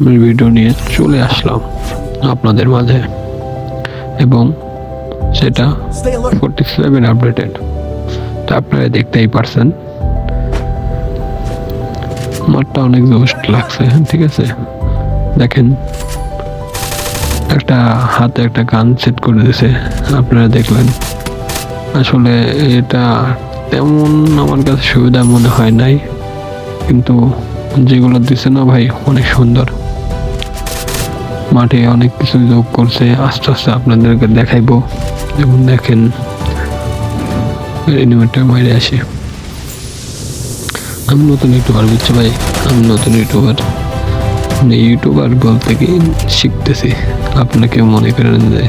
Video নিয়ে চলে আসলাম আপনাদের মাঝে, এবং সেটা 47 আপডেটেড। তা আপনারা দেখতেই পারছেন, মাঠটা অনেক জোশ লাগছে। ঠিক আছে, দেখেন একটা হাতে একটা গান সেট করে দিয়েছে, আপনারা দেখলেন। আসলে এটা তেমন আমার কাছে সুবিধা মনে হয় নাই, কিন্তু যেগুলো দিছে না ভাই, অনেক সুন্দর। মাঠে অনেক কিছু যোগ করছে, আস্তে আস্তে আপনাদেরকে দেখাইবো। যেমন দেখেন, এনিমেটটা মাইরে আসি। আমি নতুন ইউটিউবার, বুঝছো ভাই, আমি নতুন ইউটিউবার। মানে ইউটিউবার বলতে কি শিখতেছি, আপনাকে মনে করেন যে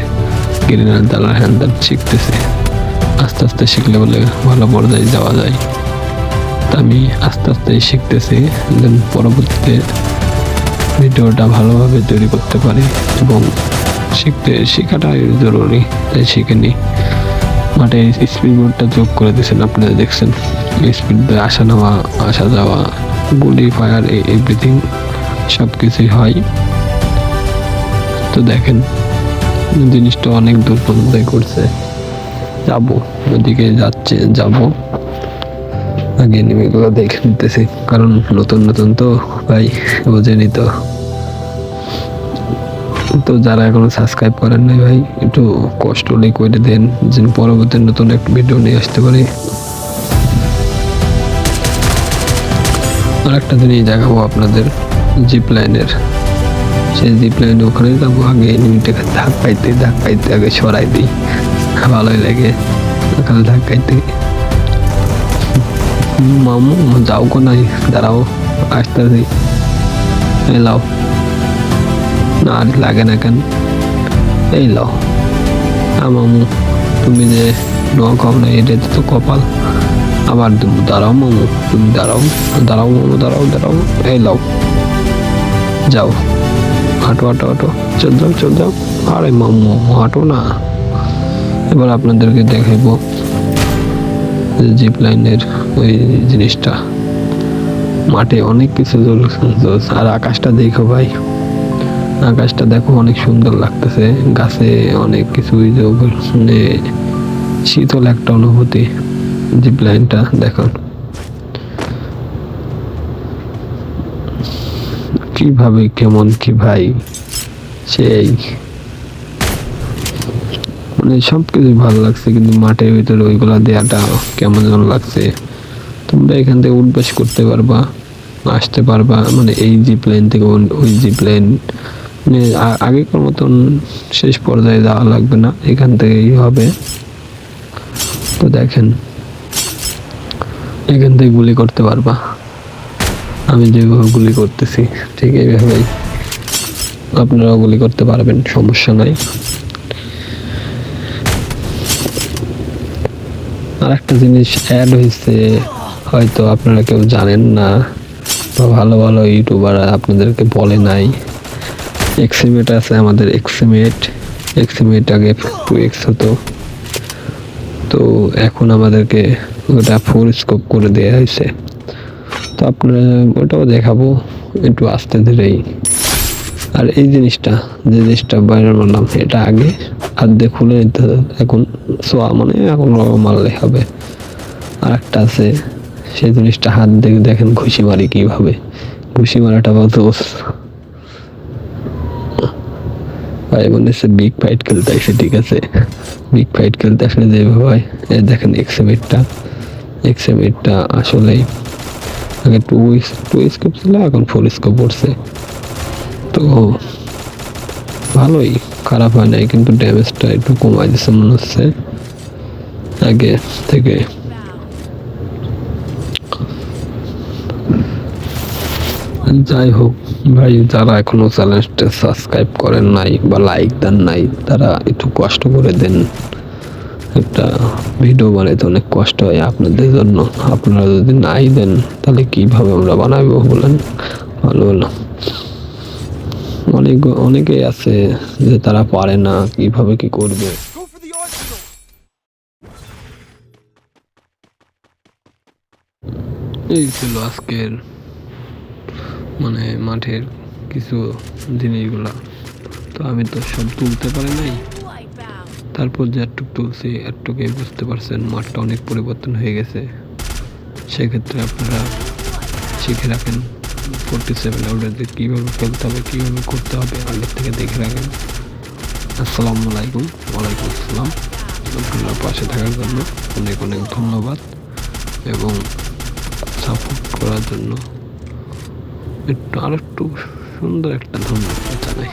গ্রিনার দালার হ্যান শিখতেছি। আস্তে আস্তে শিখলে বলে ভালো পর্যায়ে যাওয়া যায়। তা আমি আস্তে আস্তে শিখতেছি, দেন পরবর্তীতে ভিডিওটা ভালোভাবে তৈরি করতে পারি। এবং শেখাটাই জরুরি, তাই শিখে নিই। মাঠে স্পিড বোর্ডটা যোগ করে দিয়েছেন, আপনারা দেখছেন। স্পিড আসা নেওয়া, আসা যাওয়া, গুলি ফায়ার, এভরিথিং সব কিছুই হয়। তো দেখেন, জিনিসটা অনেক দূর পর্যন্ত করছে। যাবো ওদিকে, যাব আগে এনিমিগুলো দেখে নিতেছি, কারণ নতুন নতুন তো ভাই, বোঝেনি তো। তো যারা এখনো সাবস্ক্রাইব করেন নাই ভাই, একটু কষ্ট হলে করে দেন, যেন পরবর্তী নতুন একটা ভিডিও নিয়ে আসতে পারি। আর একটা জিনিস দেখাবো আপনাদের, জিপ লাইনের। সেই জিপ লাইনে ওখানে যাবো, আগে এনিমিটাকে ধাক পাইতে আগে সরাই দিই, ভালোই লাগে ওখানে ধাক্কাইতে। মামু যাও কো নাই, দাঁড়াও আসতেছি, এলাও না আর লাগে না কেন, এই লাও। মামু তুমি যে নোয়া খাও না, এটা তো কপাল। আবার দাঁড়াও মামু, তুমি দাঁড়াও মামু, দাঁড়াও, এই লাও, যাও, হাঁটো, চল যাও। আরে মামু হাঁটো না। এবার আপনাদেরকে দেখাইবো জিপ লাইনের ওই জিনিসটা। মাঠে অনেক কিছু আর আকাশটা দেখো ভাই, আকাশটা দেখো, অনেক সুন্দর লাগতেছে। গাছে অনেক কিছু, মানে শীতল একটা অনুভূতি। জিপ লাইনটা দেখুন কিভাবে, কেমন কি ভাই, সেই মানে সবকিছু ভালো লাগছে। কিন্তু মাঠের ভিতরে ওইগুলা দেওয়াটা কেমন যেন লাগছে। তোমরা এখান থেকে উঠবাস করতে পারবা, আসতে পারবা, মানে এই জিপ লাইন থেকে ওই জিপ লাইন, মানে আগেকার মতন শেষ পর্যায়ে যাওয়া লাগবে না, এখান থেকেই হবে। তো দেখেন, এখান থেকে গুলি করতে পারবা। আমি যেভাবে গুলি করতেছি ঠিক এইভাবেই আপনারাও গুলি করতে পারবেন, সমস্যা নাই। আর একটা জিনিস অ্যাড হয়েছে, হয়তো আপনারা কেউ জানেন না, বা ভালো ভালো ইউটিউবার আপনাদেরকে বলে নাই। এক্সিমেট আছে আমাদের, এক্সিমেট আগে 2x হতো, তো এখন আমাদেরকে ওটা 4 স্কোপ করে দেওয়া হয়েছে। তো আপনারা ওটাও দেখাবো একটু আস্তে ধীরেই। আর এই জিনিসটা, যে জিনিসটা বাইরে মারলাম, এটা আগে হাত দিয়ে খুলে নিতে হবে, এখন সোয়া মানে এখন মারলে হবে। আর একটা আছে, সেই জিনিসটা হাত দিয়ে দেখেন ঘুষি মারি কিভাবে, ঘুষি মারাটা দোষ ভাই, মনে হচ্ছে বিগ ফাইট খেলতে আসে। ঠিক আছে, বিগ ফাইট খেলতে আসলে যেভাবে হয়, এই দেখেন এক্সএমিটটা আসলেই আগে 2 স্কোপ ছিল, এখন 4 স্কোপ পড়ছে। তো ভালোই, খারাপ হয় নাই, কিন্তু ড্যামেজটা একটু কমাই দিচ্ছে মনে হচ্ছে আগে থেকে। যাই হোক ভাই, যারা এখনো চ্যানেলটা সাবস্ক্রাইব করেন নাই বা লাইক দেন নাই, তারা একটু কষ্ট করে দেন। একটা ভিডিও বানাইতে অনেক কষ্ট হয় আপনাদের জন্য, আপনারা যদি নাই দেন তাহলে কিভাবে আমরা বানাবো বলেন। ভালো অনেকেই আছে যে তারা পারে না, কিভাবে কি করবে। এই ছিল আজকের মানে মাঠের কিছু জিনিসগুলা। তো আমি তো সব তুলতে পারি নাই, তারপর যে একটু তুলছি একটুকুই বুঝতে পারছেন মাঠটা অনেক পরিবর্তন হয়ে গেছে। সেক্ষেত্রে আপনারা শিখে রাখেন 47 আউটে কীভাবে খেলতে হবে, কীভাবে করতে হবে আগের থেকে দেখে রাখেন। আসসালামু আলাইকুম। ওয়ালাইকুম আসসালাম। আপনারা পাশে থাকার জন্য অনেক অনেক ধন্যবাদ এবং সাপোর্ট করার জন্য একটু আরেকটু সুন্দর একটা ধন্যবাদ জানাই।